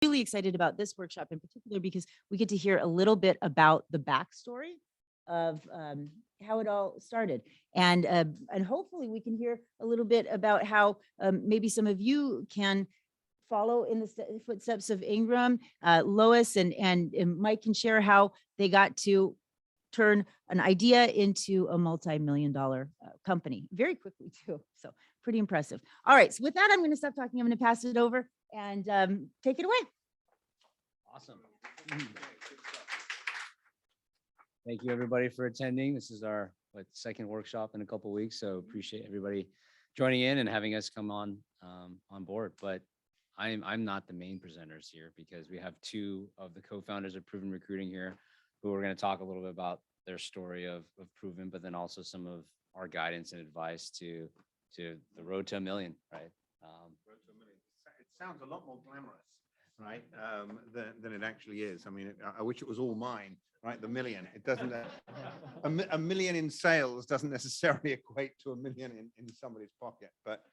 really excited about this workshop in particular because we get to hear a little bit about the backstory of how it all started. And hopefully we can hear a little bit about how maybe some of you can follow in the footsteps of Ingram. Lois and Mike can share how they got to turn an idea into a multi-million-dollar company very quickly too. So pretty impressive. All right, so with that, I'm going to stop talking. I'm going to pass it over and take it away. Awesome. Thank you everybody for attending. This is our second workshop in a couple of weeks, so appreciate everybody joining in and having us come on board. But I'm not the main presenters here because we have two of the co-founders of Proven Recruiting here who are going to talk a little bit about their story of Proven, but then also some of our guidance and advice to the road to $1 million, right? Road to $1 million. It sounds a lot more glamorous, right, than it actually is. I mean, I wish it was all mine, right? The million. It doesn't. A million in sales doesn't necessarily equate to $1 million in somebody's pocket, but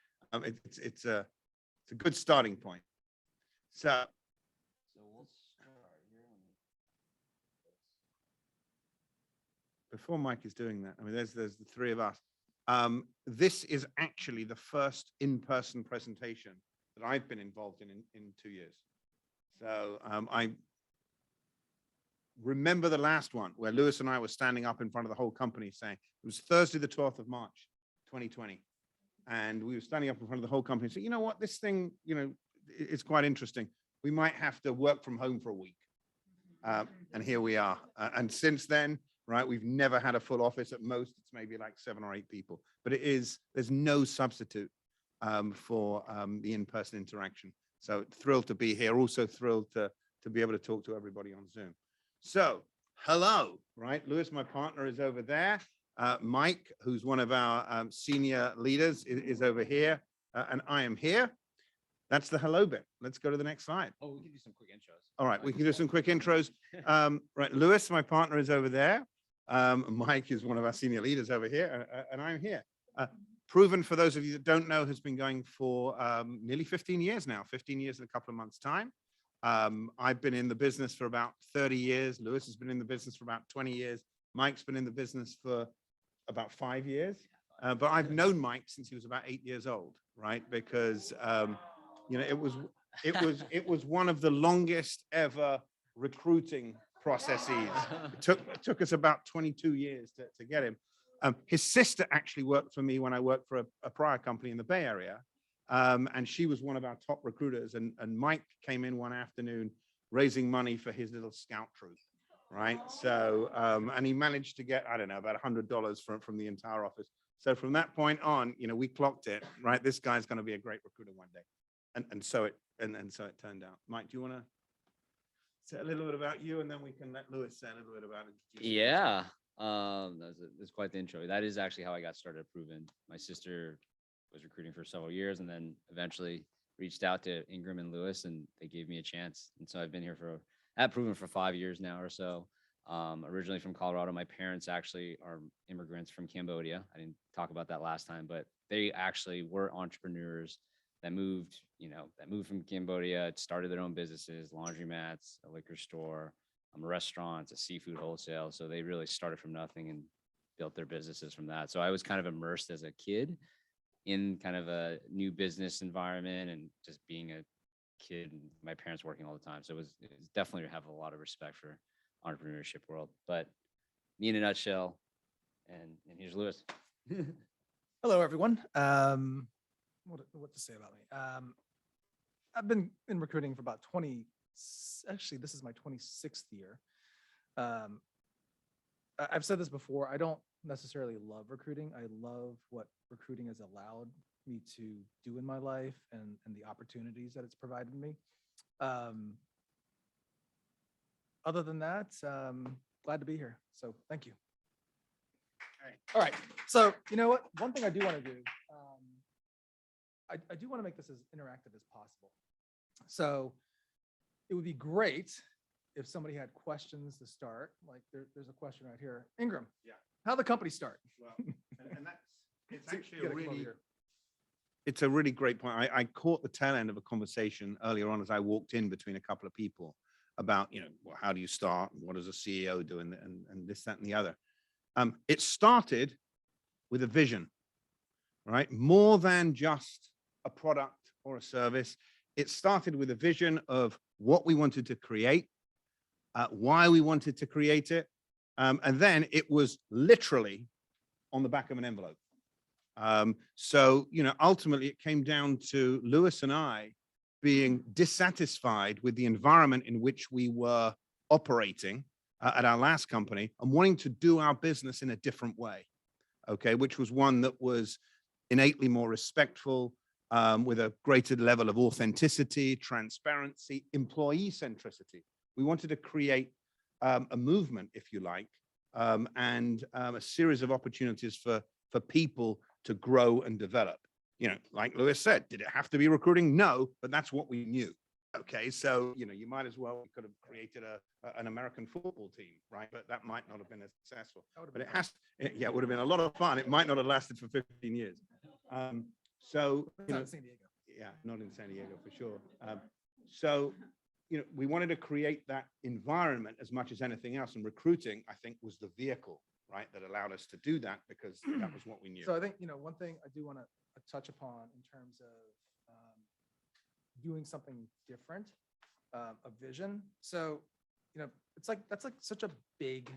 it's a good starting point. So we'll start here. Before Mike is doing that, I mean, there's the three of us. This is actually the first in-person presentation that I've been involved in 2 years. So I remember the last one where Lewis and I were standing up in front of the whole company saying, it was Thursday, the 12th of March, 2020. And we were standing up in front of the whole company saying, you know what, this thing, it's quite interesting. We might have to work from home for a week. And here we are. And since then, right, we've never had a full office. At most, it's maybe like 7 or 8 people. But there's no substitute for the in-person interaction. So thrilled to be here. Also thrilled to be able to talk to everybody on Zoom. So hello, right? Lewis, my partner, is over there. Mike, who's one of our senior leaders, is over here. And I am here. That's the hello bit. Let's go to the next slide. Oh, we can do some quick intros. All right, we can do some quick intros. Right, Lewis, my partner, is over there. Mike is one of our senior leaders over here, and I'm here. Proven, for those of you that don't know, has been going for nearly 15 years now, 15 years in a couple of months' time. I've been in the business for about 30 years. Lewis has been in the business for about 20 years. Mike's been in the business for about 5 years. But I've known Mike since he was about 8 years old, right? Because it was one of the longest ever recruiting processes. It took us about 22 years to get him. His sister actually worked for me when I worked for a prior company in the Bay Area. And she was one of our top recruiters. And Mike came in one afternoon raising money for his little scout troop, right? So, and he managed to get, I don't know, about $100 from the entire office. So from that point on, we clocked it, right? This guy's going to be a great recruiter one day. And so it turned out. Mike, do you want to say a little bit about you, and then we can let Lewis say a little bit about it? Yeah, that's quite the intro. That is actually how I got started at Proven. My sister was recruiting for several years, and then eventually reached out to Ingram and Lewis, and they gave me a chance. And so I've been here at Proven for 5 years now or so. Originally from Colorado. My parents actually are immigrants from Cambodia. I didn't talk about that last time, but they actually were entrepreneurs that moved from Cambodia, started their own businesses, laundromats, a liquor store, restaurants, a seafood wholesale. So they really started from nothing and built their businesses from that. So I was kind of immersed as a kid in kind of a new business environment and just being a kid and my parents working all the time. So it was definitely have a lot of respect for entrepreneurship world. But me in a nutshell, and here's Lewis. Hello, everyone. What to say about me? I've been in recruiting for about 20. Actually, this is my 26th year. I've said this before. I don't necessarily love recruiting. I love what recruiting has allowed me to do in my life and the opportunities that it's provided me. Other than that, glad to be here. So thank you. All right. So you know what? One thing I do want to do, I do want to make this as interactive as possible. So it would be great if somebody had questions to start. Like there's a question right here. Ingram. Yeah. How'd the company start? Well, and that's it's actually a really it's a really great point. I caught the tail end of a conversation earlier on as I walked in between a couple of people about, well, how do you start? What does a CEO do? And this, that, and the other. It started with a vision, right? More than just a product or a service. It started with a vision of what we wanted to create, why we wanted to create it. And then it was literally on the back of an envelope. So, ultimately it came down to Lewis and I being dissatisfied with the environment in which we were operating at our last company and wanting to do our business in a different way. Okay, which was one that was innately more respectful, with a greater level of authenticity, transparency, employee centricity. We wanted to create a movement, if you like, and a series of opportunities for people to grow and develop. Like Lewis said, did it have to be recruiting? No, but that's what we knew. Okay, so you might as well could have created an American football team, right? But that might not have been as successful. But it has, yeah, it would have been a lot of fun. It might not have lasted for 15 years. So Not in San Diego. yeah, not in San Diego for sure. So we wanted to create that environment as much as anything else, and recruiting, I think, was the vehicle, right, that allowed us to do that because that was what we knew. So I think, one thing I do want to touch upon in terms of doing something different, a vision. So, it's like, that's like such a big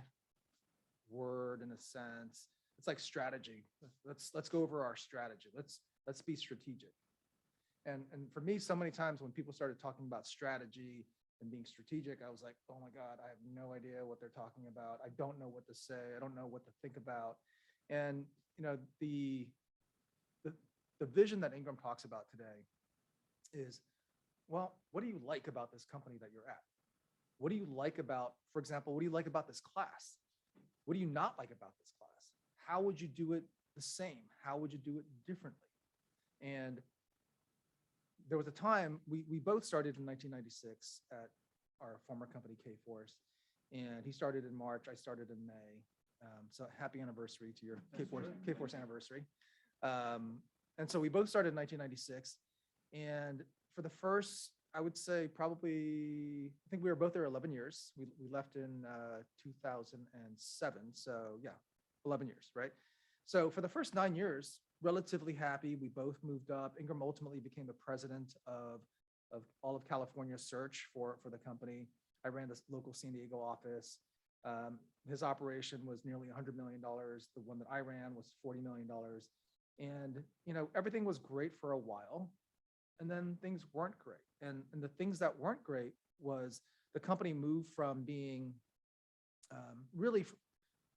word in a sense. It's like strategy. Let's go over our strategy. Let's be strategic. And for me, so many times when people started talking about strategy and being strategic, I was like, oh my God, I have no idea what they're talking about. I don't know what to say. I don't know what to think about. And, the vision that Ingram talks about today is, well, what do you like about this company that you're at? What do you like about, for example, what do you like about this class? What do you not like about this class? How would you do it the same? How would you do it differently? And there was a time we both started in 1996 at our former company, K-Force, and he started in March, I started in May. So happy anniversary to your K-Force anniversary. And so we both started in 1996, and for the first, I would say probably, I think we were both there 11 years. We left in 2007. So yeah, 11 years, right? So for the first 9 years, relatively happy. We both moved up. Ingram ultimately became the president of all of California search for the company. I ran this local San Diego office. His operation was nearly $100 million. The one that I ran was $40 million. And, everything was great for a while, and then things weren't great. And the things that weren't great was the company moved from being really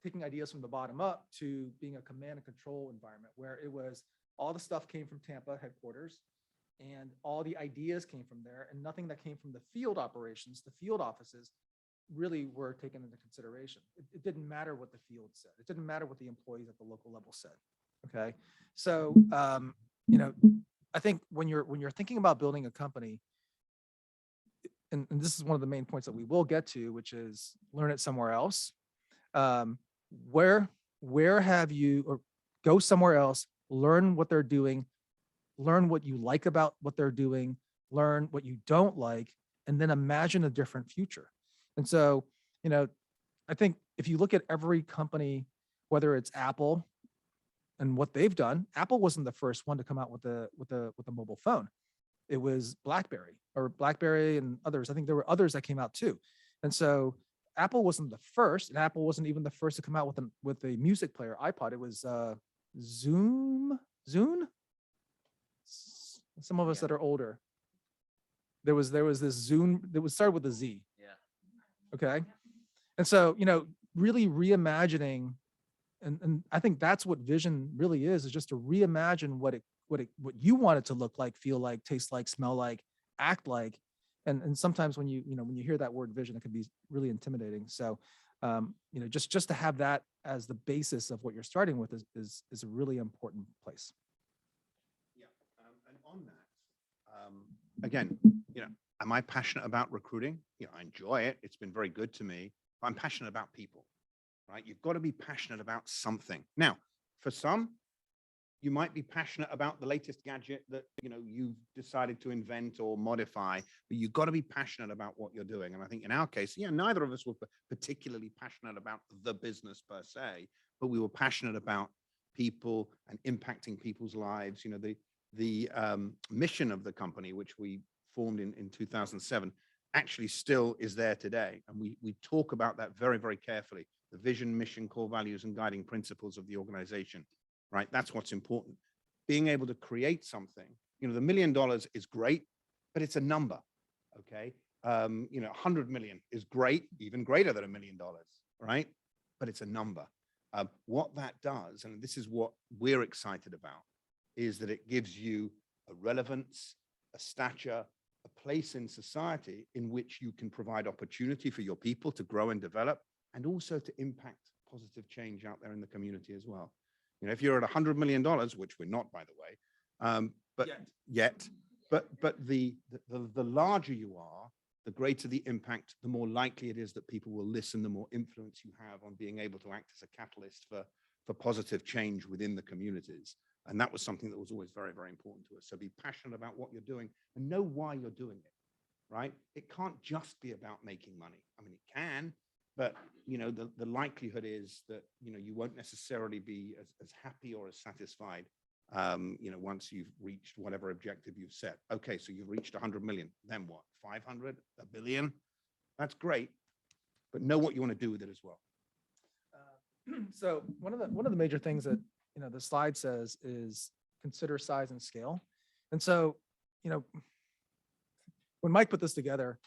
taking ideas from the bottom up to being a command and control environment where it was all the stuff came from Tampa headquarters and all the ideas came from there, and nothing that came from the field operations, the field offices, really were taken into consideration. It didn't matter what the field said. It didn't matter what the employees at the local level said. Okay. So, I think when you're thinking about building a company, and this is one of the main points that we will get to, which is learn it somewhere else. Where have you, or go somewhere else, learn what they're doing, learn what you like about what they're doing, learn what you don't like, and then imagine a different future. And so, I think if you look at every company, whether it's Apple and what they've done, Apple wasn't the first one to come out with a mobile phone. It was BlackBerry and others. I think there were others that came out too. And so Apple wasn't the first, and Apple wasn't even the first to come out with a music player, iPod. It was Zune. Some of us that are older. There was this Zune that was started with a Z. Yeah. Okay. And so, really reimagining, and I think that's what vision really is just to reimagine what you want it to look like, feel like, taste like, smell like, act like. And sometimes when you hear that word vision, it can be really intimidating. So, just to have that as the basis of what you're starting with is a really important place. Yeah. And on that, again, am I passionate about recruiting? I enjoy it. It's been very good to me. I'm passionate about people, right? You've got to be passionate about something. Now, for some, You might be passionate about the latest gadget that, you've decided to invent or modify, but you've got to be passionate about what you're doing. And I think in our case, neither of us were particularly passionate about the business per se, but we were passionate about people and impacting people's lives. The mission of the company, which we formed in 2007, actually still is there today. And we talk about that very, very carefully. The vision, mission, core values, and guiding principles of the organization, right? That's what's important. Being able to create something, the $1 million is great, but it's a number, okay? 100 million is great, even greater than $1 million, right? But it's a number. What that does, and this is what we're excited about, is that it gives you a relevance, a stature, a place in society in which you can provide opportunity for your people to grow and develop, and also to impact positive change out there in the community as well. If you're at $100 million, which we're not, by the way, but the larger you are, the greater the impact, the more likely it is that people will listen, the more influence you have on being able to act as a catalyst for positive change within the communities. And that was something that was always very, very important to us. So be passionate about what you're doing and know why you're doing it, right? It can't just be about making money. I mean, it can, but the likelihood is that you won't necessarily be as happy or as satisfied once you've reached whatever objective you've set. Okay, so you've reached 100 million, then what? 500, a billion? That's great, but know what you want to do with it as well. So one of the major things that the slide says is consider size and scale. And so when Mike put this together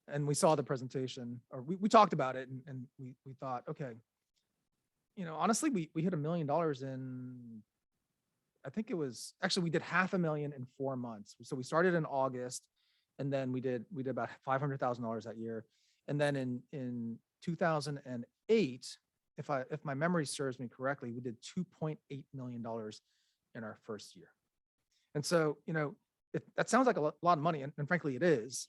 and we saw the presentation, or we talked about it, and we thought, okay, honestly, we hit $1 million in, I think it was, actually we did $500,000 in 4 months. So we started in August, and then we did about $500,000 that year. And then in 2008, if my memory serves me correctly, we did $2.8 million in our first year. And so, that sounds like a lot of money, and frankly, it is.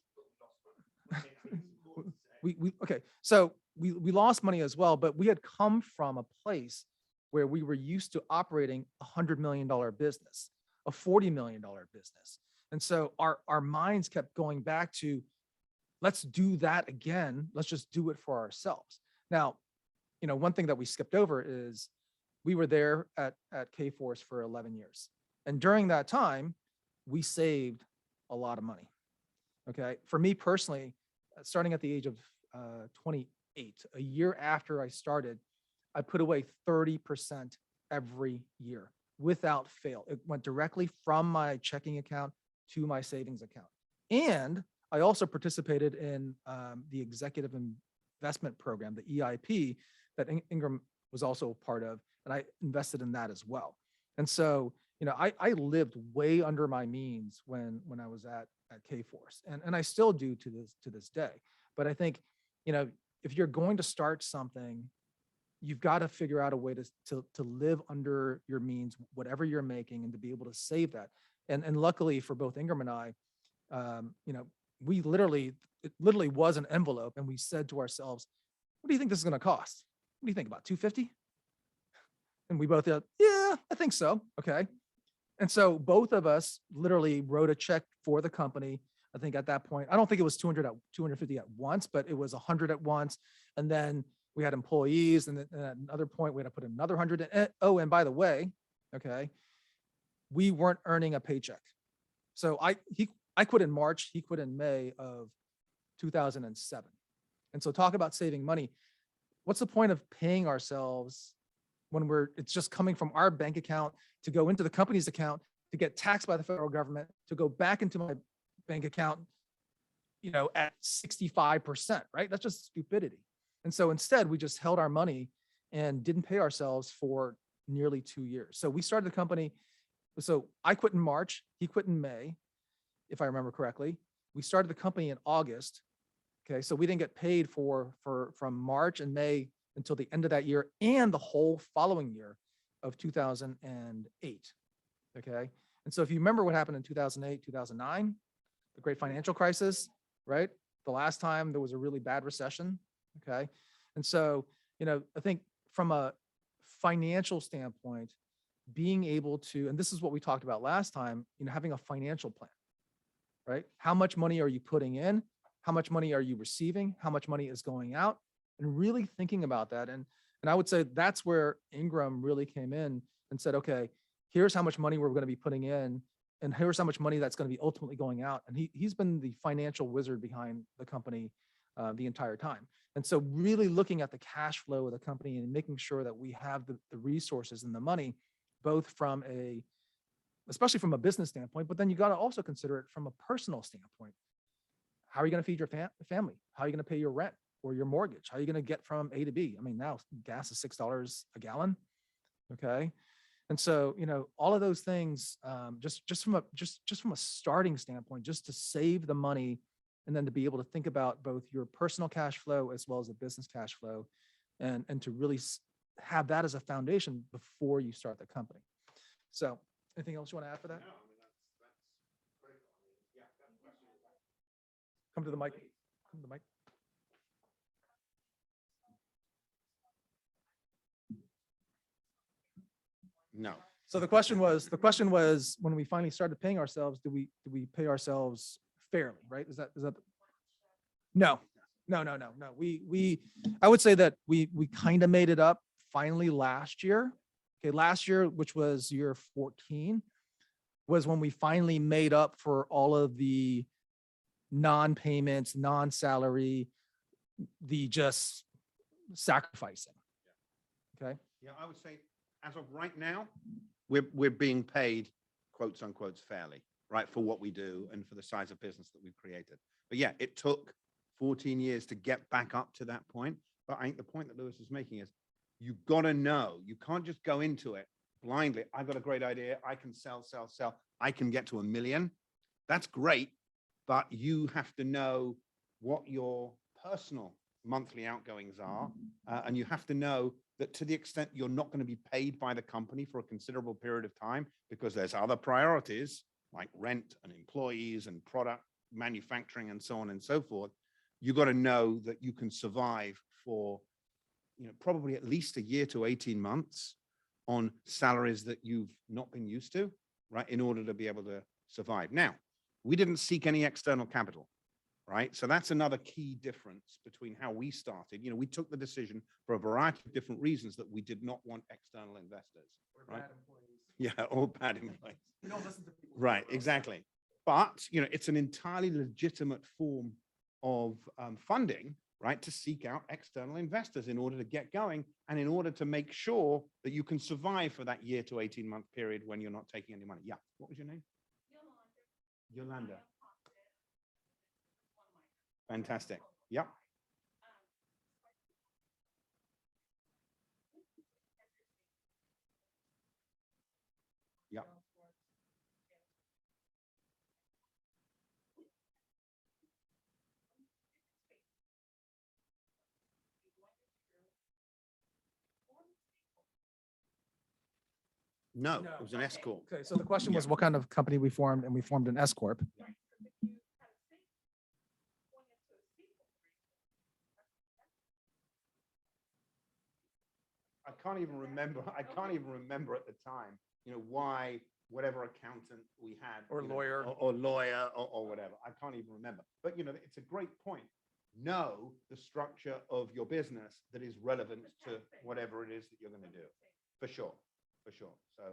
Okay, so we lost money as well, but we had come from a place where we were used to operating a $100 million business, a $40 million business. And so our minds kept going back to, let's do that again. Let's just do it for ourselves. Now, one thing that we skipped over is we were there at K-Force for 11 years. And during that time, we saved a lot of money. Okay. For me personally, starting at the age of 28, a year after I started, I put away 30% every year without fail. It went directly from my checking account to my savings account. And I also participated in the executive investment program, the EIP, that Ingram was also a part of, and I invested in that as well. And so, I lived way under my means when I was at K-Force, and I still do to this day. But I think, if you're going to start something, you've got to figure out a way to live under your means, whatever you're making, and to be able to save that. And luckily for both Ingram and I, it literally was an envelope, and we said to ourselves, what do you think this is going to cost? What do you think, about $250? And we both said, yeah, I think so. Okay. And so both of us literally wrote a check for the company. I think at that point, I don't think it was 250 at once, but it was 100 at once. And then we had employees, and then at another point we had to put another 100 in. Oh, and by the way, okay, we weren't earning a paycheck. So I quit in March, he quit in May of 2007. And so talk about saving money. What's the point of paying ourselves when it's just coming from our bank account to go into the company's account, to get taxed by the federal government, to go back into my bank account, at 65%, right? That's just stupidity. And so instead, we just held our money and didn't pay ourselves for nearly 2 years. So we started the company. So I quit in March, he quit in May, if I remember correctly. We started the company in August. Okay, so we didn't get paid from March and May until the end of that year and the whole following year of 2008. Okay, and so if you remember what happened in 2008, 2009, the great financial crisis, right? The last time there was a really bad recession. Okay, and so, I think from a financial standpoint, being able to, and this is what we talked about last time, having a financial plan, right? How much money are you putting in? How much money are you receiving? How much money is going out? And really thinking about that. And I would say that's where Ingram really came in and said, okay, here's how much money we're going to be putting in, and here's how much money that's going to be ultimately going out. And he's been the financial wizard behind the company the entire time. And so really looking at the cash flow of the company and making sure that we have the resources and the money, both from especially from a business standpoint, but then you got to also consider it from a personal standpoint. How are you going to feed your family? How are you going to pay your rent or your mortgage? How are you going to get from A to B? I mean, now gas is $6 a gallon. Okay. And so, all of those things, just from a starting standpoint, just to save the money, and then to be able to think about both your personal cash flow as well as the business cash flow, and to really have that as a foundation before you start the company. So anything else you want to add for that? No, I mean, that's critical. I mean, yeah, that question is like, Come to the mic. Come to the mic. no. So the question was, when we finally started paying ourselves, do we pay ourselves fairly, right? Is that? No. I would say that we kind of made it up finally last year. Okay, last year, which was year 14, was when we finally made up for all of the non-payments, non-salary, the just sacrificing. Okay. Yeah, I would say as of right now, we're being paid, quotes unquote, fairly, right, for what we do and for the size of business that we've created. But yeah, it took 14 years to get back up to that point. But I think the point that Lewis is making is you've got to know, you can't just go into it blindly. I've got a great idea. I can sell. I can get to 1 million. That's great. But you have to know what your personal monthly outgoings are. And you have to know that to the extent you're not going to be paid by the company for a considerable period of time, because there's other priorities like rent and employees and product manufacturing and so on and so forth, you got to know that you can survive for, probably at least a year to 18 months on salaries that you've not been used to, right, in order to be able to survive. Now, we didn't seek any external capital, right? So that's another key difference between how we started. We took the decision for a variety of different reasons that we did not want external investors. Or right? bad employees. Yeah, or bad employees. We don't listen to people. Right, exactly. But, it's an entirely legitimate form of funding, right, to seek out external investors in order to get going and in order to make sure that you can survive for that year to 18-month period when you're not taking any money. Yeah. What was your name? Yolanda. Fantastic. Yep. Yep. No, it was an S corp. Okay, so the question was what kind of company we formed, and we formed an S corp. I can't even remember at the time, why whatever accountant we had. Or lawyer. Or lawyer or whatever. I can't even remember. But, it's a great point. Know the structure of your business that is relevant to whatever it is that you're going to do. For sure. So.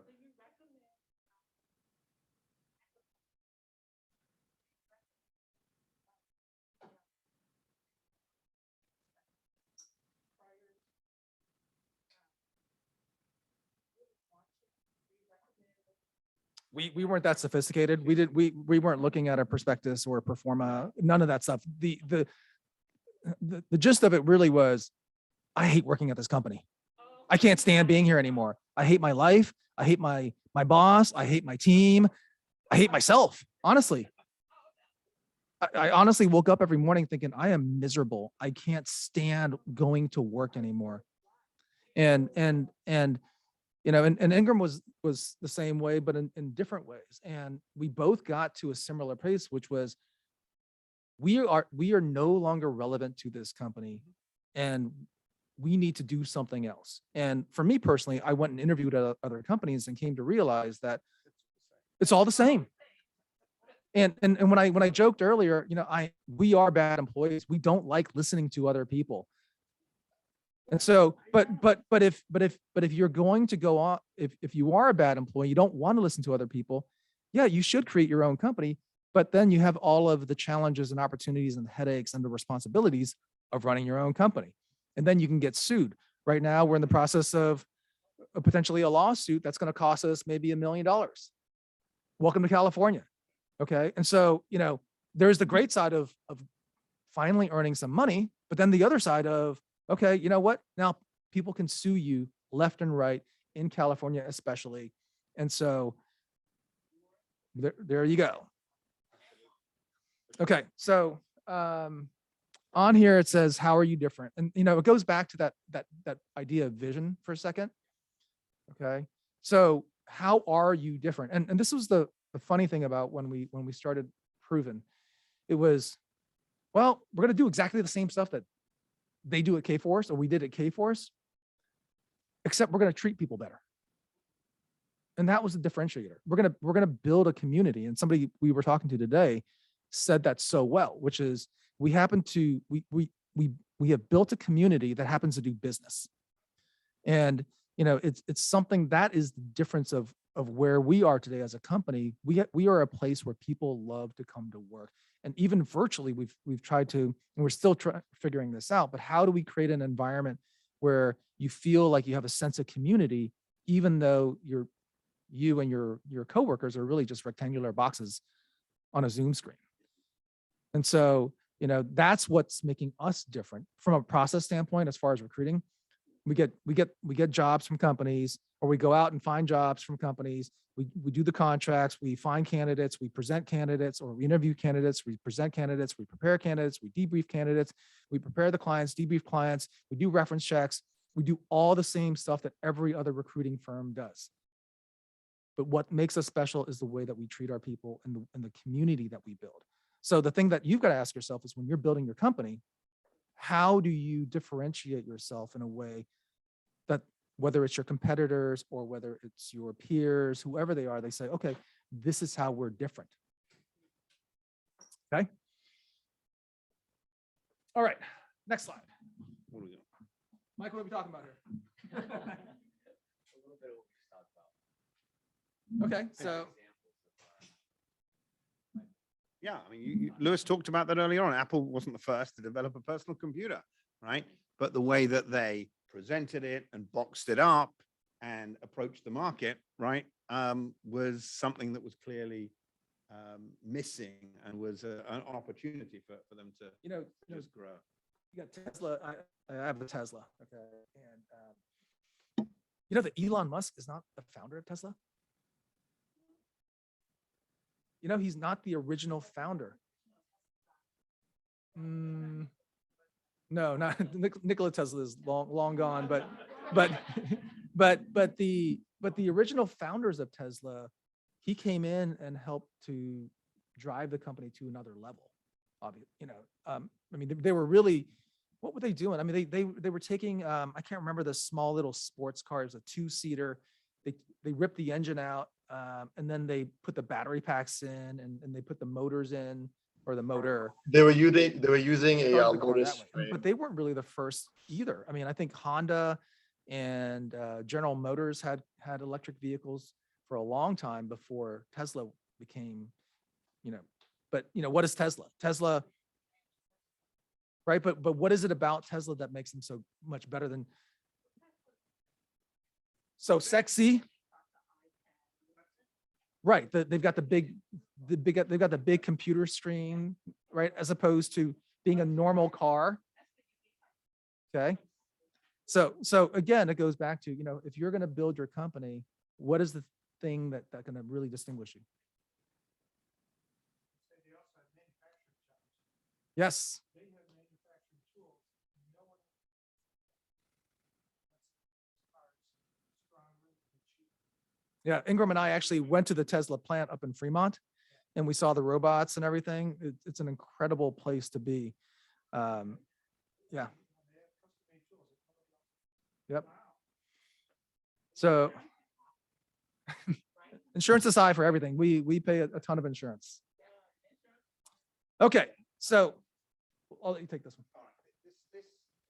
We weren't that sophisticated. We weren't looking at a prospectus or a pro forma, none of that stuff. The gist of it really was, I hate working at this company. I can't stand being here anymore. I hate my life. I hate my boss. I hate my team. I hate myself. Honestly, I honestly woke up every morning thinking I am miserable. I can't stand going to work anymore. And Ingram was the same way, but in different ways. And we both got to a similar place, which was we are no longer relevant to this company. And we need to do something else. And for me personally, I went and interviewed at other companies and came to realize that it's all the same. And when I joked earlier, we are bad employees. We don't like listening to other people. And so, but if you're going to go on, if you are a bad employee, you don't want to listen to other people, yeah, you should create your own company. But then you have all of the challenges and opportunities and headaches and the responsibilities of running your own company. And then you can get sued. Right now, we're in the process of potentially a lawsuit that's going to cost us maybe $1 million. Welcome to California. Okay. And so, there's the great side of finally earning some money, but then the other side of, okay, you know what? Now people can sue you left and right in California, especially. And so there you go. Okay. So, on here, it says, how are you different? And, it goes back to that idea of vision for a second. Okay. So how are you different? And this was the funny thing about when we started Proven. It was, well, we're going to do exactly the same stuff that they do at K-Force or we did at K-Force, except we're going to treat people better. And that was the differentiator. We're going to build a community. And somebody we were talking to today said that so well, which is we have built a community that happens to do business. And, it's something that is the difference of where we are today as a company. We are a place where people love to come to work. And even virtually, we've tried to, and we're still figuring this out, but how do we create an environment where you feel like you have a sense of community, even though you and your coworkers are really just rectangular boxes on a Zoom screen. And so, that's what's making us different from a process standpoint. As far as recruiting, we get jobs from companies, or we go out and find jobs from companies. We do the contracts, we find candidates, we present candidates, or we interview candidates, we present candidates, we prepare candidates, we debrief candidates, we prepare the clients, debrief clients, we do reference checks, we do all the same stuff that every other recruiting firm does. But what makes us special is the way that we treat our people and the community that we build. So the thing that you've got to ask yourself is, when you're building your company, how do you differentiate yourself in a way that, whether it's your competitors or whether it's your peers, whoever they are, they say, okay, this is how we're different. Okay. All right. Next slide. What do we got? Mike, what are we talking about here? Okay. So. Yeah, I mean, Lewis talked about that earlier on. Apple wasn't the first to develop a personal computer, right? But the way that they presented it and boxed it up and approached the market, right, was something that was clearly missing, and was an opportunity for them to just grow. You got Tesla. I have a Tesla. Okay. And that Elon Musk is not the founder of Tesla? He's not the original founder. No, not Nikola Tesla is long gone, but the original founders of Tesla, he came in and helped to drive the company to another level. They were really, what were they doing? I mean, they were taking, I can't remember, the small little sports cars, a 2-seater. They ripped the engine out, and then they put the battery packs in, and they put the motors in, or the motor. They were using a Started the car that Lotus way. But they weren't really the first either. I mean, I think Honda and General Motors had electric vehicles for a long time before Tesla became, but what is Tesla? Tesla, right? But what is it about Tesla that makes them so much better than, so sexy? Right. They've got they've got the big computer screen, right? As opposed to being a normal car. Okay. So again, it goes back to, if you're going to build your company, what is the thing that's going to really distinguish you? Yes. Yeah, Ingram and I actually went to the Tesla plant up in Fremont, and we saw the robots and everything. It's an incredible place to be. Yeah. Yep. So insurance aside for everything, we pay a ton of insurance. Okay, so I'll let you take this one. All right. This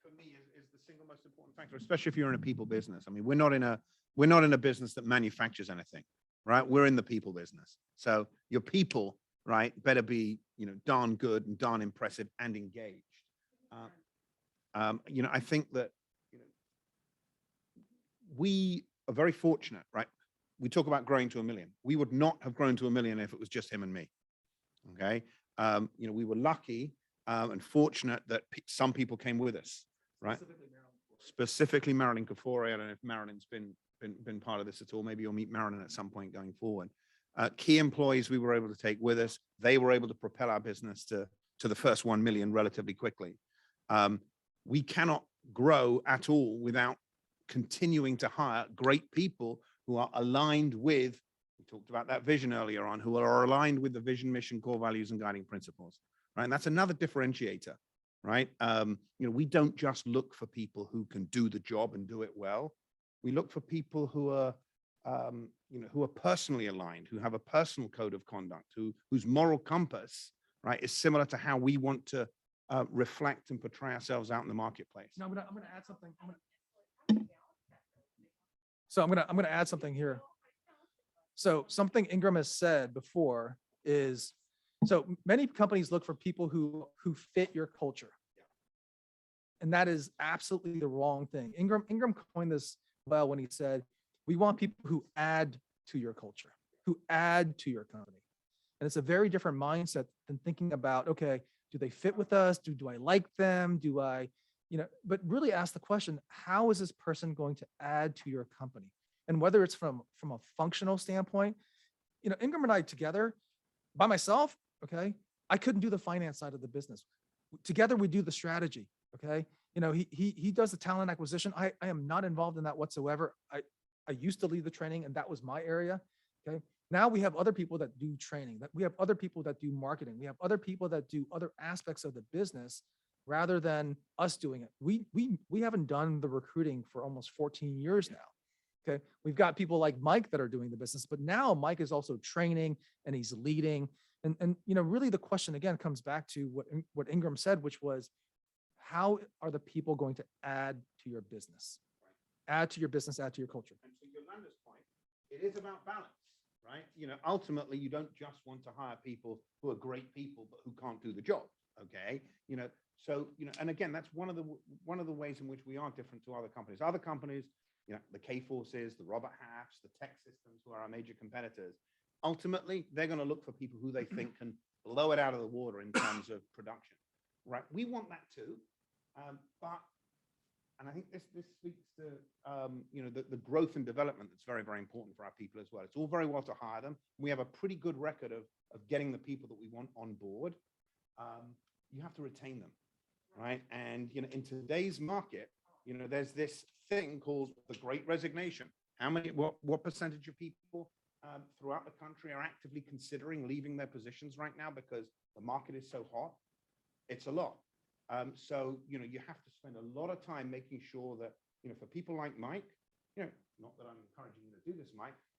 for me is the single most important factor, especially if you're in a people business. I mean, we're not in a business that manufactures anything, right? We're in the people business. So your people, right, better be, darn good and darn impressive and engaged. I think that, we are very fortunate, right? We talk about growing to 1 million. We would not have grown to 1 million if it was just him and me. Okay. We were lucky and fortunate that some people came with us, right? Specifically Marilyn Kafori. I don't know if Marilyn's been part of this at all. Maybe you'll meet Marilyn at some point going forward. Key employees we were able to take with us. They were able to propel our business to the first 1 million relatively quickly. We cannot grow at all without continuing to hire great people who are aligned with, we talked about that vision earlier on, who are aligned with the vision, mission, core values, and guiding principles, right? And that's another differentiator, right? We don't just look for people who can do the job and do it well. We look for people who are, who are personally aligned, who have a personal code of conduct, whose moral compass, right, is similar to how we want to reflect and portray ourselves out in the marketplace. No, I'm gonna add something. So I'm gonna add something here. So something Ingram has said before is, so many companies look for people who fit your culture. And that is absolutely the wrong thing. Ingram coined this well when he said, we want people who add to your culture, who add to your company. And it's a very different mindset than thinking about, okay, do they fit with us? Do I like them? Do I, but really ask the question, how is this person going to add to your company? And whether it's from a functional standpoint, Ingram and I together, by myself, okay, I couldn't do the finance side of the business. Together we do the strategy, okay? He does the talent acquisition. I am not involved in that whatsoever. I used to lead the training and that was my area, okay? Now we have other people that do training, that we have other people that do marketing. We have other people that do other aspects of the business rather than us doing it. We haven't done the recruiting for almost 14 years now. Okay. We've got people like Mike that are doing the business, but now Mike is also training and he's leading. And really the question again comes back to what Ingram said, which was, how are the people going to add to your business? Add to your business, add to your culture. And to Yolanda's point, it is about balance, right? Ultimately, you don't just want to hire people who are great people, but who can't do the job. Okay. So, and again, that's one of the ways in which we are different to other companies. Other companies, the K-Forces, the Robert Halfs, the Tech Systems, who are our major competitors, ultimately, they're going to look for people who they think can blow it out of the water in terms of production, right? We want that too. And I think this speaks to, the growth and development that's very, very important for our people as well. It's all very well to hire them. We have a pretty good record of getting the people that we want on board. You have to retain them, right? And, in today's market, there's this thing called the Great Resignation. What percentage of people throughout the country are actively considering leaving their positions right now because the market is so hot? It's a lot. So, you have to spend a lot of time making sure that, for people like Mike, not that I'm encouraging you to do this,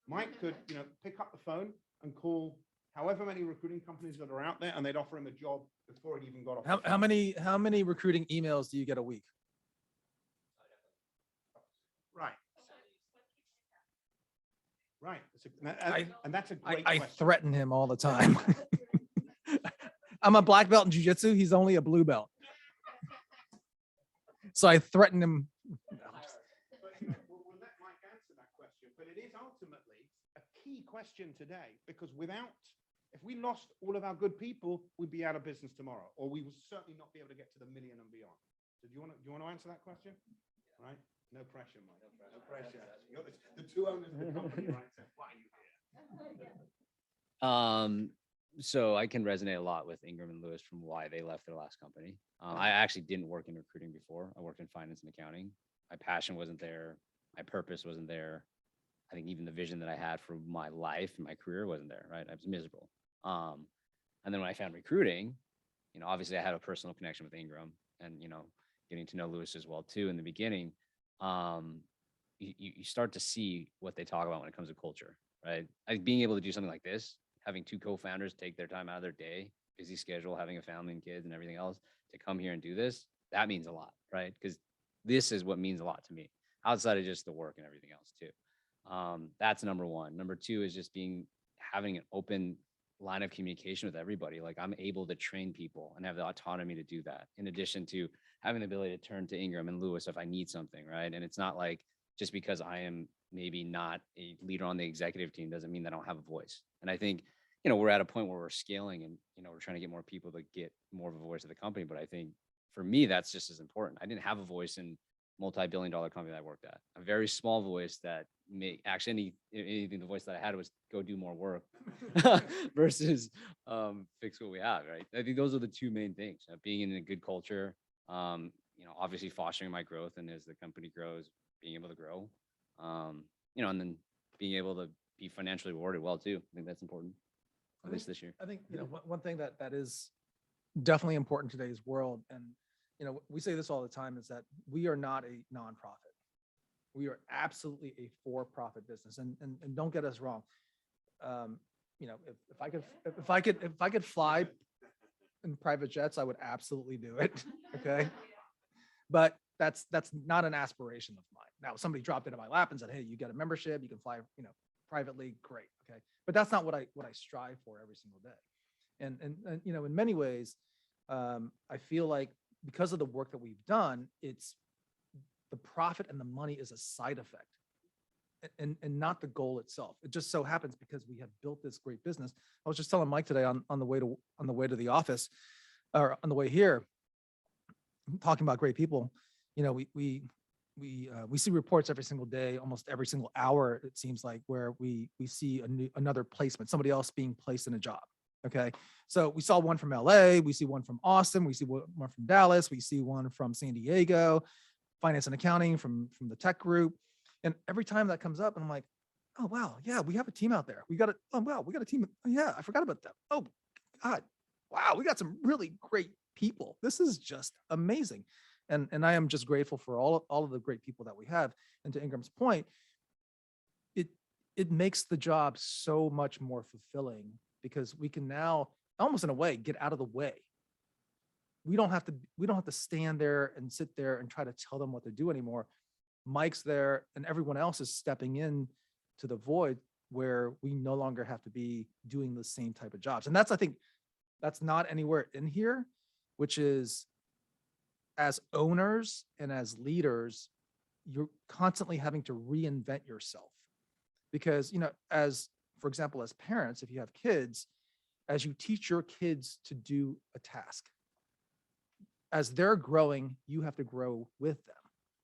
Mike could, pick up the phone and call however many recruiting companies that are out there, and they'd offer him a job before he even got off. How many recruiting emails do you get a week? Right. Right. And that's a great I question. threaten him all the time. I'm a black belt in jiu-jitsu. He's only a blue belt. So I threaten him. We'll let Mike answer that question, but it is ultimately a key question today, because if we lost all of our good people, we'd be out of business tomorrow, or we would certainly not be able to get to the million and beyond. So do you want to answer that question? Right? No pressure, Mike. No pressure. You're the two owners of the company, right? So why are you here? So I can resonate a lot with Ingram and Lewis from why they left their last company. I actually didn't work in recruiting before. I worked in finance and accounting. My passion wasn't there. My purpose wasn't there. I think even the vision that I had for my life and my career wasn't there, right? I was miserable. And then when I found recruiting, obviously I had a personal connection with Ingram and, getting to know Lewis as well too in the beginning. you start to see what they talk about when it comes to culture, right? Like being able to do something like this, having two co-founders take their time out of their day, busy schedule, having a family and kids and everything else to come here and do this, that means a lot, right? Because this is what means a lot to me outside of just the work and everything else too. That's number one. Number two is just having an open line of communication with everybody. Like I'm able to train people and have the autonomy to do that, in addition to having the ability to turn to Ingram and Lewis if I need something, right? And it's not like just because I am maybe not a leader on the executive team doesn't mean that I don't have a voice. And I think, we're at a point where we're scaling and, we're trying to get more people to get more of a voice of the company. But I think for me, that's just as important. I didn't have a voice in multi-billion-dollar company that I worked at. A very small voice that anything, the voice that I had was go do more work versus fix what we have, right? I think those are the two main things. Being in a good culture, obviously fostering my growth, and as the company grows, being able to grow, and then being able to be financially rewarded well too. I think that's important, at least this year. I think, one thing that is definitely important in today's world, and, we say this all the time, is that we are not a nonprofit. We are absolutely a for-profit business. And don't get us wrong. If I could fly in private jets, I would absolutely do it. Okay. But that's not an aspiration of mine. Now, if somebody dropped it in my lap and said, hey, you get a membership, you can fly, privately, great. Okay. But that's not what I strive for every single day. And in many ways, I feel like because of the work that we've done, it's the profit and the money is a side effect and not the goal itself. It just so happens because we have built this great business. I was just telling Mike today on the way to the office, or on the way here, talking about great people. We see reports every single day, almost every single hour, it seems like, where we see another placement, somebody else being placed in a job. Okay. So we saw one from LA, we see one from Austin, we see one from Dallas, we see one from San Diego, finance and accounting from the tech group. And every time that comes up, and I'm like, oh, wow. Yeah, we have a team out there. We got a team. Oh, yeah, I forgot about that. Oh, God. Wow. We got some really great people. This is just amazing. And I am just grateful for all of the great people that we have. And to Ingram's point, it makes the job so much more fulfilling, because we can now, almost in a way, get out of the way. We don't have to stand there and sit there and try to tell them what to do anymore. Mike's there and everyone else is stepping in to the void where we no longer have to be doing the same type of jobs. And I think that's not anywhere in here, which is, as owners and as leaders, you're constantly having to reinvent yourself. Because, for example, as parents, if you have kids, as you teach your kids to do a task, as they're growing, you have to grow with them.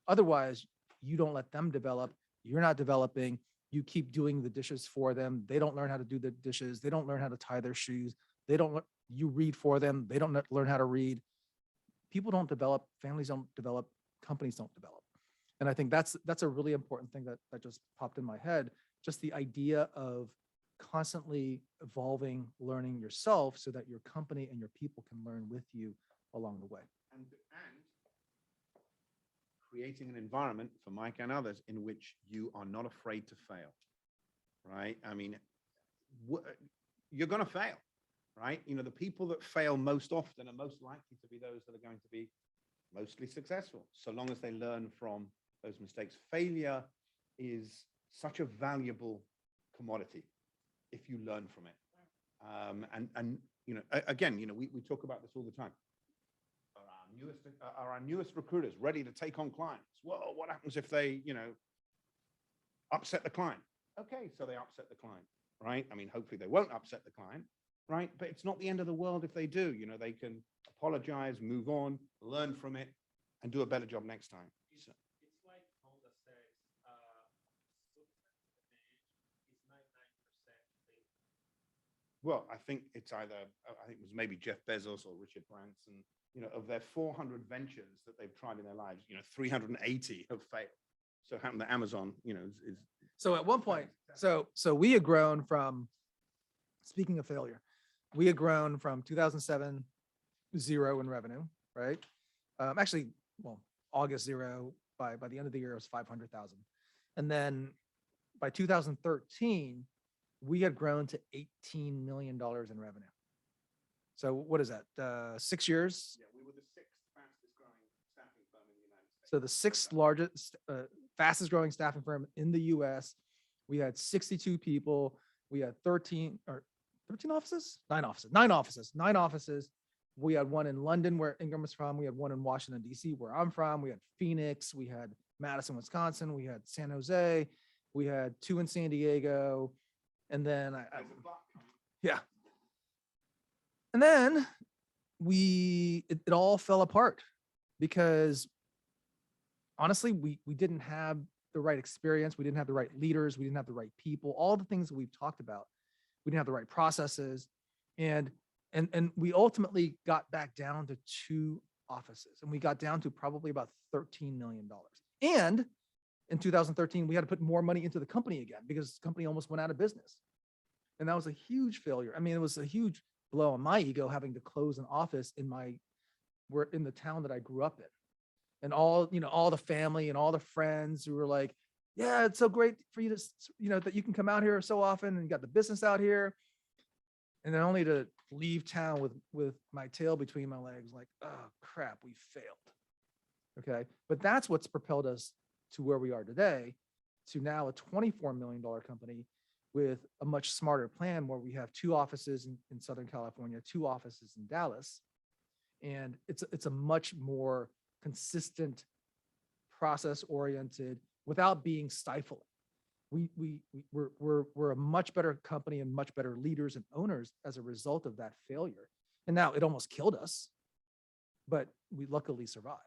Otherwise, you don't let them develop. You're not developing. You keep doing the dishes for them. They don't learn how to do the dishes. They don't learn how to tie their shoes. You read for them. They don't learn how to read. People don't develop. Families don't develop. Companies don't develop. And I think that's a really important thing that just popped in my head. Just the idea of constantly evolving, learning yourself so that your company and your people can learn with you along the way. And creating an environment for Mike and others in which you are not afraid to fail, right? I mean, you're going to fail, right? The people that fail most often are most likely to be those that are going to be mostly successful, so long as they learn from those mistakes. Failure is such a valuable commodity if you learn from it. Again, we talk about this all the time. Are our newest recruiters ready to take on clients? Well, what happens if they, upset the client? Okay, so they upset the client, right? I mean, hopefully they won't upset the client, right? But it's not the end of the world if they do. They can apologize, move on, learn from it, and do a better job next time. So. It's like Honda says, is 99% failure. Well, I think it was maybe Jeff Bezos or Richard Branson, of their 400 ventures that they've tried in their lives, 380 have failed. So happened that Amazon, is. So at one point, so we had grown from, speaking of failure, we had grown from 2007, 0 in revenue, right? Actually, well, August 0, by the end of the year, it was 500,000. And then by 2013, we had grown to $18 million in revenue. So what is that? 6 years? Yeah, we were the sixth fastest growing staffing firm in the United States. So the sixth largest, fastest growing staffing firm in the US. We had 62 people. We had 13 offices? 9 offices. We had one in London where Ingram was from. We had one in Washington, DC, where I'm from. We had Phoenix. We had Madison, Wisconsin. We had San Jose. We had 2 in San Diego. And then There's a buck coming. yeah. And then it all fell apart because honestly, we didn't have the right experience. We didn't have the right leaders. We didn't have the right people, all the things that we've talked about. We didn't have the right processes. And we ultimately got back down to 2 offices, and we got down to probably about $13 million. And in 2013, we had to put more money into the company again because the company almost went out of business. And that was a huge failure. I mean, it was a huge blow on my ego having to close an office in the town that I grew up in. And all the family and all the friends who were like, yeah, it's so great for you to, that you can come out here so often and you got the business out here. And then only to leave town with my tail between my legs, like, oh crap, we failed. Okay. But that's what's propelled us to where we are today, to now a $24 million company with a much smarter plan where we have 2 offices in Southern California, 2 offices in Dallas. And it's a much more consistent, process oriented without being stifling. We're a much better company and much better leaders and owners as a result of that failure. And now it almost killed us, but we luckily survived.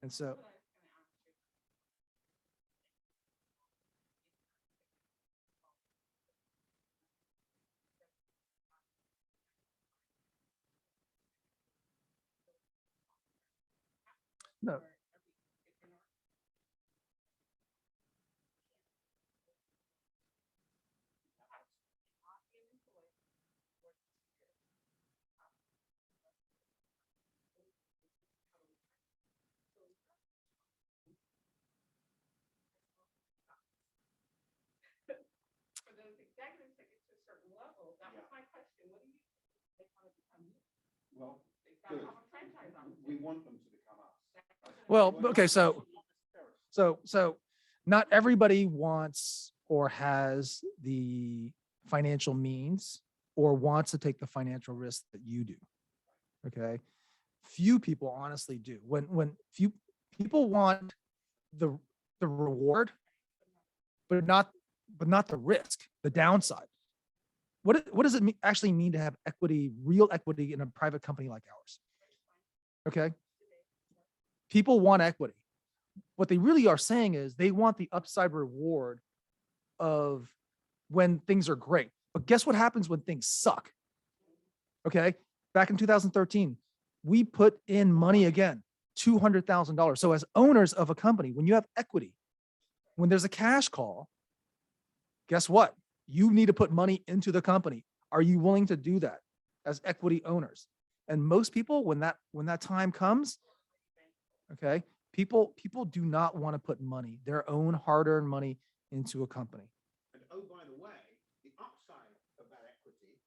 And so no. For those executives to get to a certain level, that was my question. What do you, they want to become you? Well, They've got to have a franchise opportunity. we want them to become us. Well, okay, so not everybody wants or has the financial means or wants to take the financial risk that you do. Okay. Few people honestly do. When few people want the reward, but not the risk, the downside. What does it actually mean to have equity, real equity in a private company like ours? Okay. People want equity. What they really are saying is they want the upside reward of when things are great. But guess what happens when things suck? Okay. Back in 2013, we put in money again, $200,000. So as owners of a company, when you have equity, when there's a cash call, guess what? You need to put money into the company. Are you willing to do that as equity owners? And most people, when that time comes, okay, people do not want to put money, their own hard-earned money, into a company. And oh, by the way, the upside of that equity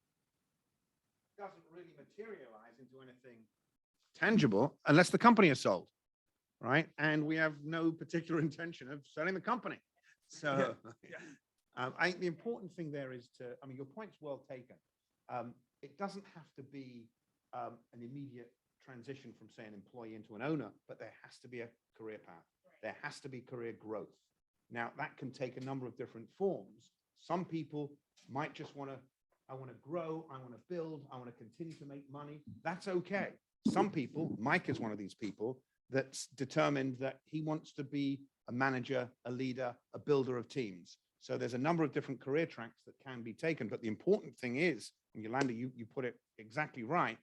doesn't really materialize into anything tangible unless the company is sold, right? And we have no particular intention of selling the company. So I think the important thing there is I mean, your point's well taken. It doesn't have to be an immediate transition from, say, an employee into an owner, but there has to be a career path. There has to be career growth. Now, that can take a number of different forms. Some people might just I want to grow, I want to build, I want to continue to make money. That's okay. Some people, Mike is one of these people, that's determined that he wants to be a manager, a leader, a builder of teams. So there's a number of different career tracks that can be taken. But the important thing is, and Yolanda, you put it exactly right,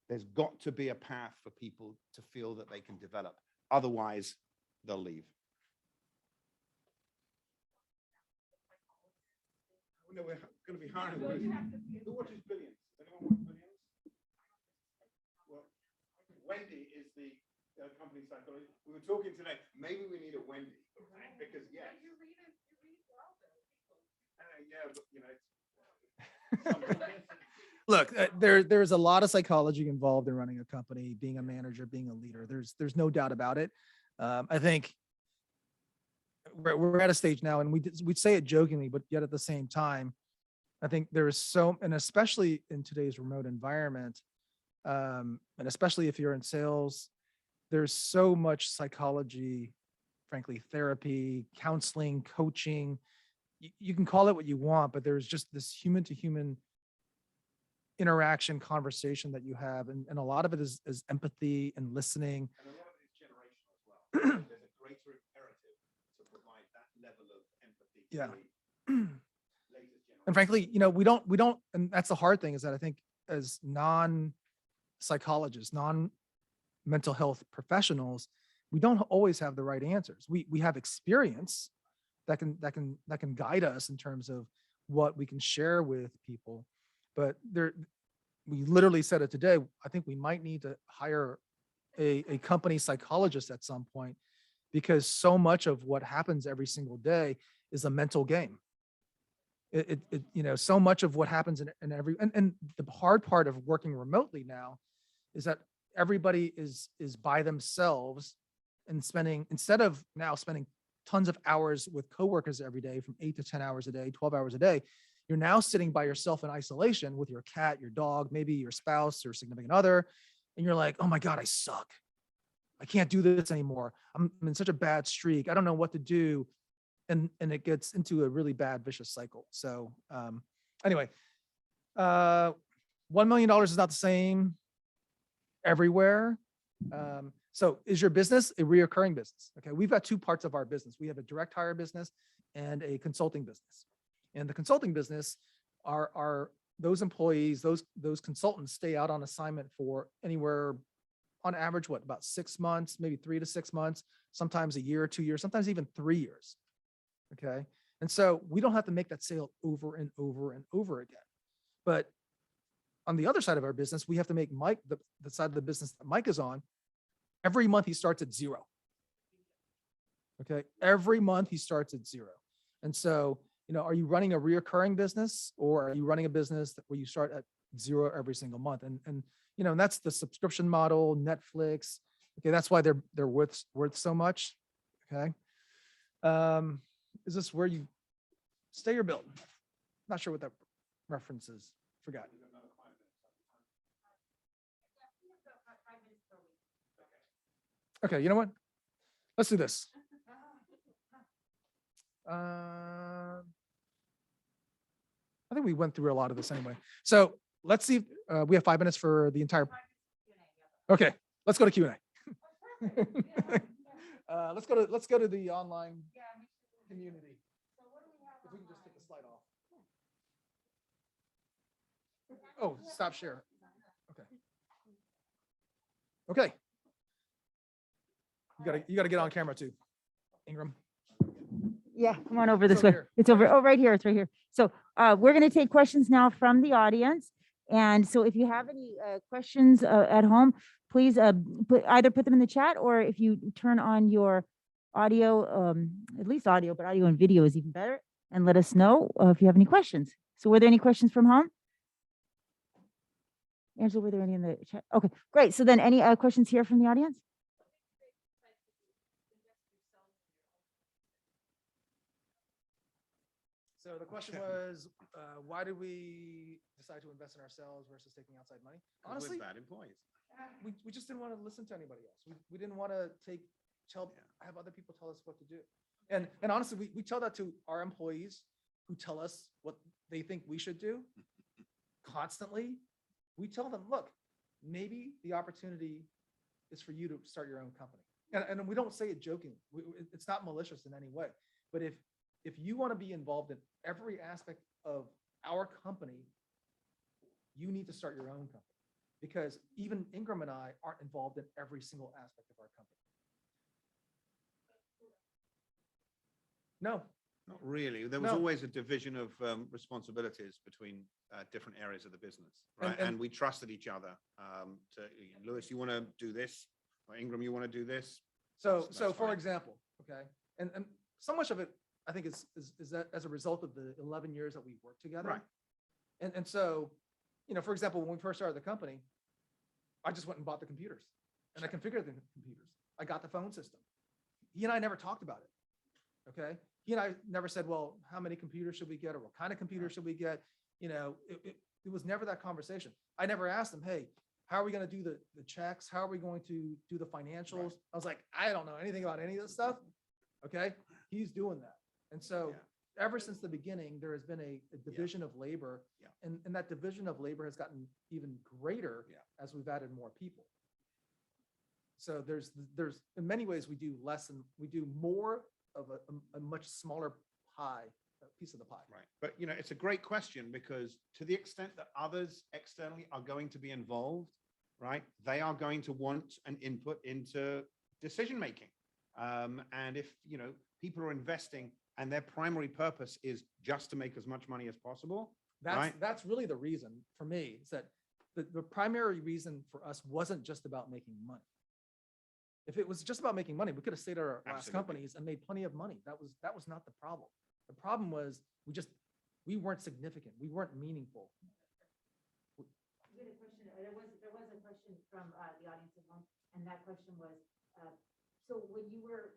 there's got to be a path for people to feel that they can develop. Otherwise, they'll leave. No, we're going to be hiring. Who watches Billions? Does anyone watch Billions? Well, Wendy is the company psychology. We were talking today, maybe we need a Wendy, right? Because yes. You read well though, people. Yeah, but you know, Look, there's a lot of psychology involved in running a company, being a manager, being a leader. There's no doubt about it. I think we're at a stage now, and we say it jokingly, but yet at the same time, I think there is so, and especially in today's remote environment, and especially if you're in sales, there's so much psychology, frankly, therapy, counseling, coaching. You can call it what you want, but there's just this human to human interaction conversation that you have. And a lot of it is empathy and listening. and a lot of it is generational as well. There's a greater imperative to provide that level of empathy. to Yeah. the latest And frankly, we don't, and that's the hard thing, is that I think as non-psychologists, non-mental health professionals, we don't always have the right answers. We have experience that can guide us in terms of what we can share with people. But we literally said it today. I think we might need to hire a company psychologist at some point, because so much of what happens every single day is a mental game. So much of what happens in and the hard part of working remotely now is that everybody is by themselves and instead of now spending tons of hours with coworkers every day, from 8 to 10 hours a day, 12 hours a day, you're now sitting by yourself in isolation with your cat, your dog, maybe your spouse or significant other. And you're like, oh my God, I suck. I can't do this anymore. I'm in such a bad streak. I don't know what to do. And it gets into a really bad vicious cycle. So anyway, $1 million is not the same everywhere. So is your business a reoccurring business? Okay, we've got two parts of our business. We have a direct hire business and a consulting business. And the consulting business are those employees, those consultants stay out on assignment for anywhere on average, about 6 months, maybe 3 to 6 months, sometimes a year or 2 years, sometimes even 3 years. Okay. And so we don't have to make that sale over and over and over again. But on the other side of our business, we have to make Mike, the side of the business that Mike is on, every month he starts at 0. Okay. Every month he starts at 0. And so, are you running a reoccurring business, or are you running a business where you start at 0 every single month? And that's the subscription model, Netflix. Okay. That's why they're worth so much. Okay. Is this where you stay or build? Not sure what that reference is. Forgot. Okay, you know what? Let's do this. I think we went through a lot of this anyway. So let's see. We have 5 minutes for the entire. Okay, let's go to Q&A. Let's go to the online community. If we can just take the slide off. Oh, stop share. Okay. Okay. You gotta get on camera too, Ingram. Yeah, come on over It's this over way. here. It's over. Oh, right here. It's right here. So we're going to take questions now from the audience. And so if you have any questions at home, please either put them in the chat, or if you turn on your audio, at least audio, but audio and video is even better, and let us know if you have any questions. So were there any questions from home? Angela, were there any in the chat? Okay, great. So then any questions here from the audience? So the question was, why did we decide to invest in ourselves versus taking outside money? Honestly, we're bad employees. we just didn't want to listen to anybody else. We didn't want to have other people tell us what to do. And honestly, we tell that to our employees who tell us what they think we should do constantly. We tell them, look, maybe the opportunity is for you to start your own company. And we don't say it jokingly. It's not malicious in any way. But if you want to be involved in every aspect of our company, you need to start your own company, because even Ingram and I aren't involved in every single aspect of our company. No. Not really. There was No. always a division of responsibilities between different areas of the business, right? And- And we trusted each other. Lewis, you want to do this? Well, Ingram, you want to do this? So, That's so for fine. example, okay, and so much of it, I think is that as a result of the 11 years that we've worked together. Right. And so, for example, when we first started the company, I just went and bought the computers and I configured the computers. I got the phone system. He and I never talked about it. Okay. He and I never said, well, how many computers should we get or what kind of computer should we get? It was never that conversation. I never asked him, hey, how are we going to do the checks? How are we going to do the financials? Right. I was like, I don't know anything about any of this stuff. Okay. He's doing that. And so ever since the beginning, there has been a division of labor, Yeah. and that division of labor has gotten even greater Yeah. as we've added more people. So there's in many ways we do more of a much smaller pie, a piece of the pie. Right. But, it's a great question because to the extent that others externally are going to be involved, right, they are going to want an input into decision-making. And if, people are investing and their primary purpose is just to make as much money as possible. That's really the reason for me, is that the primary reason for us wasn't just about making money. If it was just about making money, we could have stayed at our last Absolutely. companies and made plenty of money. That was not the problem. The problem was we weren't significant. We weren't meaningful. We had a question, there was a question from the audience at home, and that question was, so when you were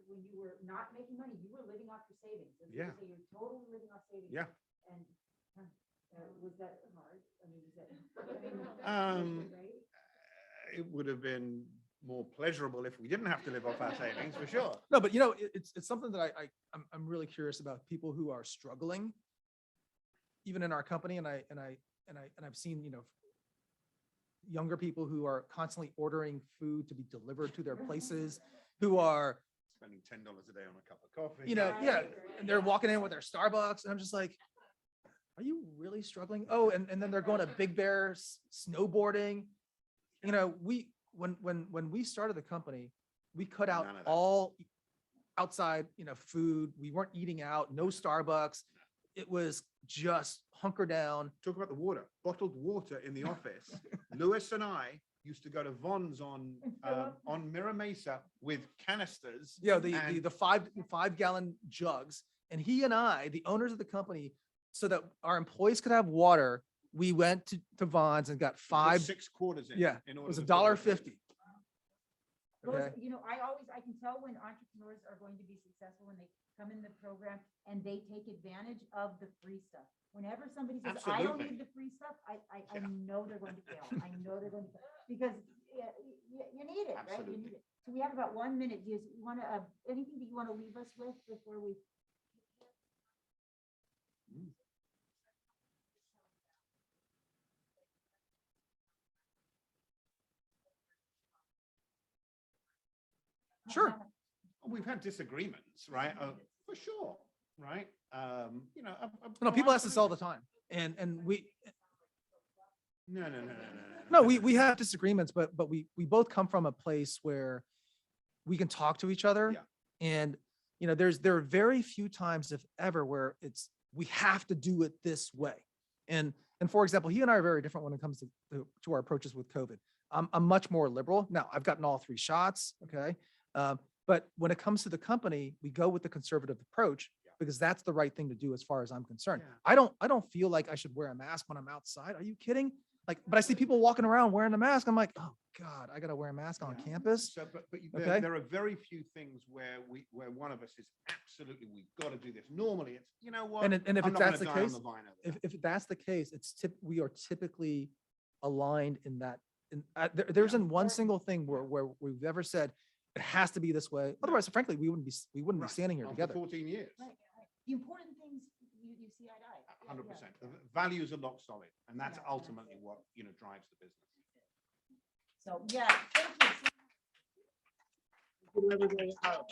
not making money, you were living off your savings. As you Yeah. say, you're totally living off savings. Yeah. And was that hard? I mean, was that? It would have been more pleasurable if we didn't have to live off our savings, for sure. No, but it's something that I'm really curious about, people who are struggling, even in our company, and I've seen, younger people who are constantly ordering food to be delivered to their places, who are, Spending $10 a day on a cup of coffee. and they're walking in with their Starbucks, and I'm just like, are you really struggling? Oh, and then they're going to Big Bear snowboarding. When we started the company, we cut out None of that. all outside, food. We weren't eating out, no Starbucks. It was just hunker down. Talk about the water, bottled water in the office. Lewis and I used to go to Vons on Mira Mesa with canisters. And- The 5-gallon jugs. And he and I, the owners of the company, so that our employees could have water, we went to Vons and got put 5. 6 quarters in. Yeah, in it order was to fill it. $1.50. Okay. I can tell when entrepreneurs are going to be successful when they come in the program and they take advantage of the free stuff. Whenever somebody says, I don't Absolutely. need the free stuff, I Yeah. know they're going to fail. I know they're going to fail because you need it, right? You Absolutely. need it. So we have about 1 minute. Do you want to, anything that you want to leave us with before we? Sure. We've had disagreements, right? For sure, right? No, people ask this all the time. And we, No. no, we have disagreements, but we both come from a place where we can talk to each other. Yeah. And, there are very few times, if ever, where we have to do it this way. And for example, he and I are very different when it comes to our approaches with COVID. I'm much more liberal. Now, I've gotten all 3 shots. Okay. But when it comes to the company, we go with the conservative approach because that's the right thing to do as far as I'm concerned. Yeah. I don't feel like I should wear a mask when I'm outside. Are you kidding? But I see people walking around wearing a mask. I'm like, oh God, I got to wear a mask on Yeah. campus. So, but Okay. there are very few things where one of us is absolutely, we've got to do this. Normally it's, you know what? And if I'm not that's gonna the die on case, the vine over that. if that's the case, we are typically aligned in that. There isn't one single thing where we've ever said it has to be this way. Otherwise, frankly, we wouldn't be Right. standing here After together. 14 years. Right. The important things you see eye to eye. Yeah, 100%. yeah. The values are lock solid, and that's Yeah. ultimately what drives the business. So, yeah, thank you. Really, really help.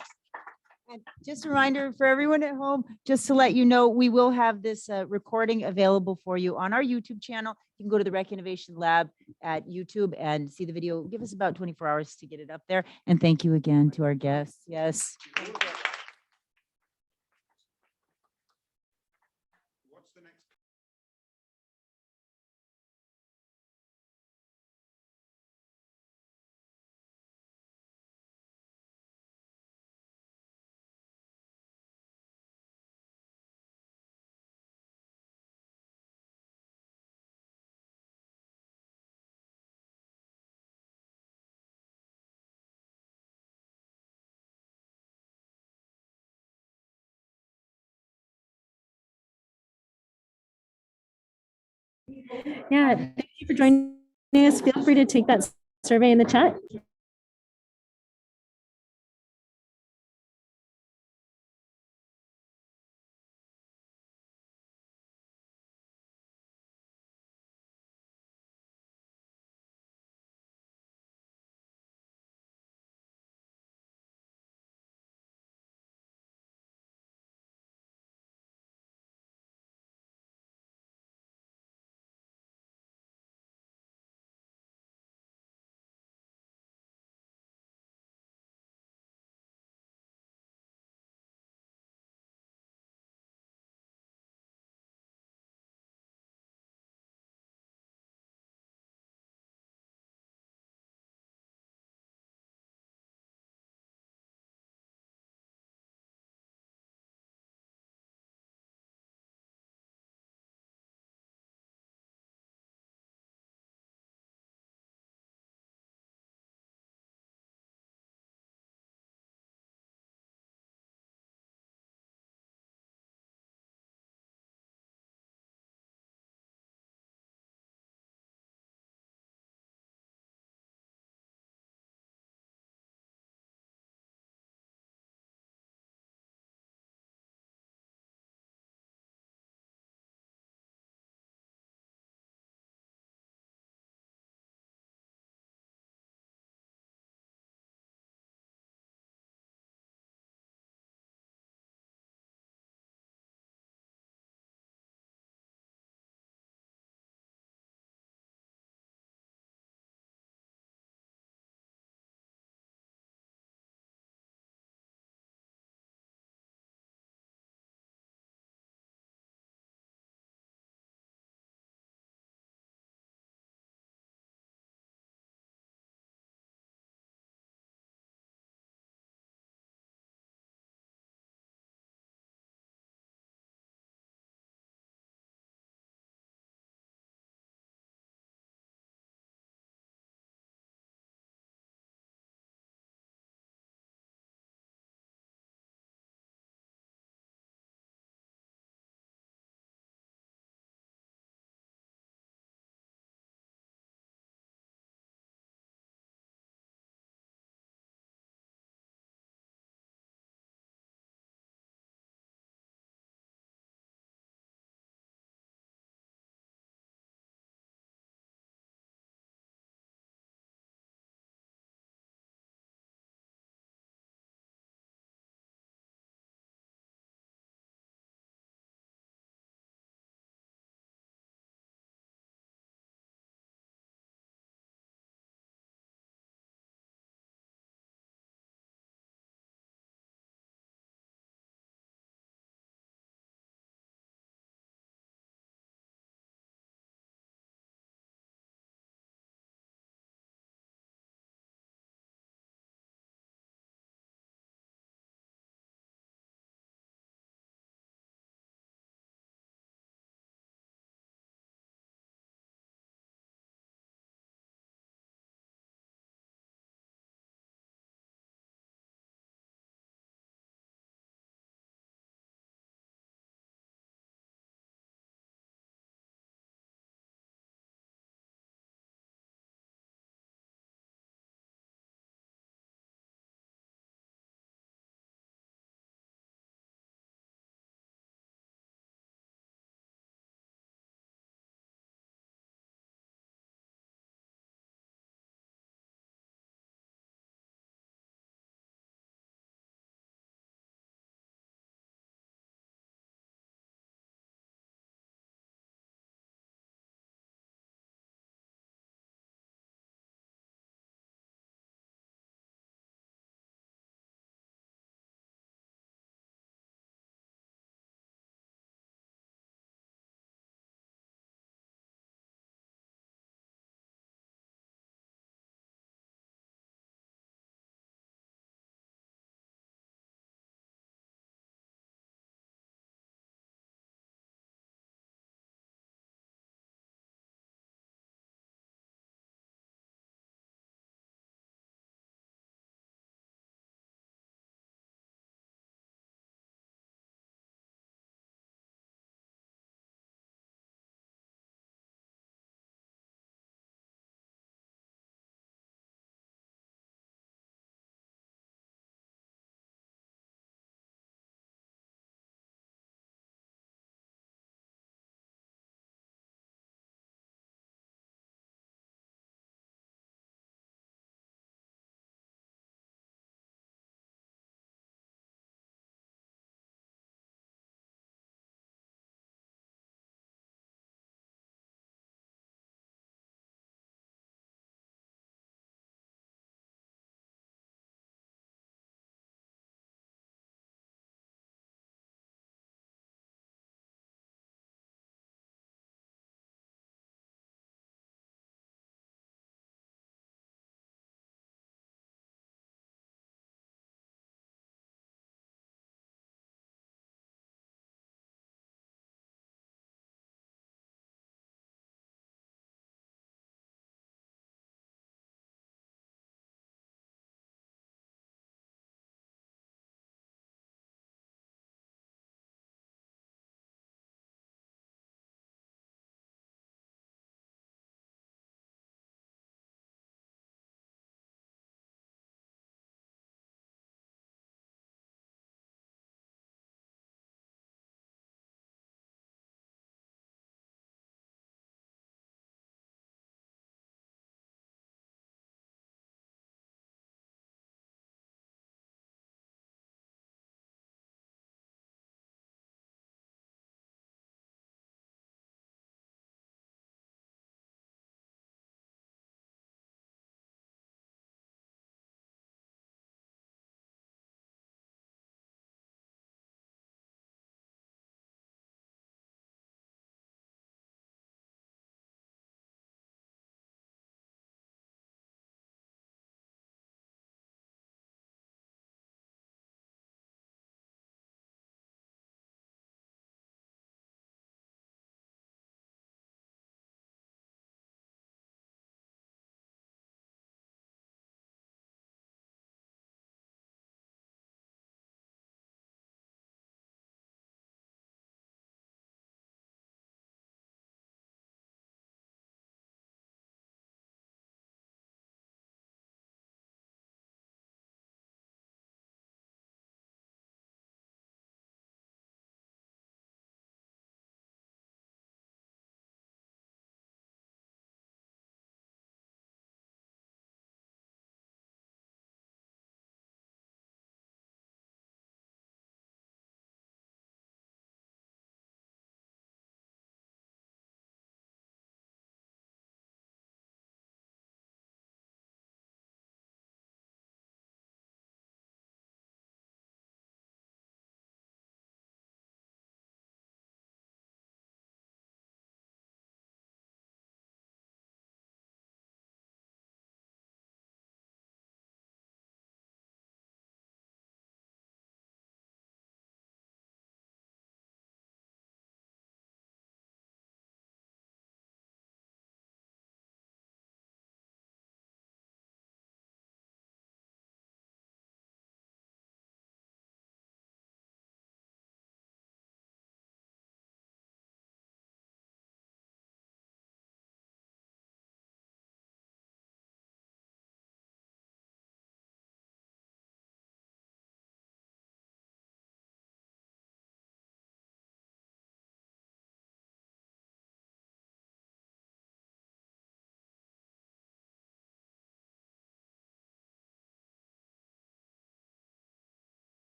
And just a reminder for everyone at home, just to let you know, we will have this recording available for you on our YouTube channel. You can go to the Rec Innovation Lab at YouTube and see the video. Give us about 24 hours to get it up there. And thank you again to our guests. Yes. Yeah, thank you for joining us. Feel free to take that survey in the chat.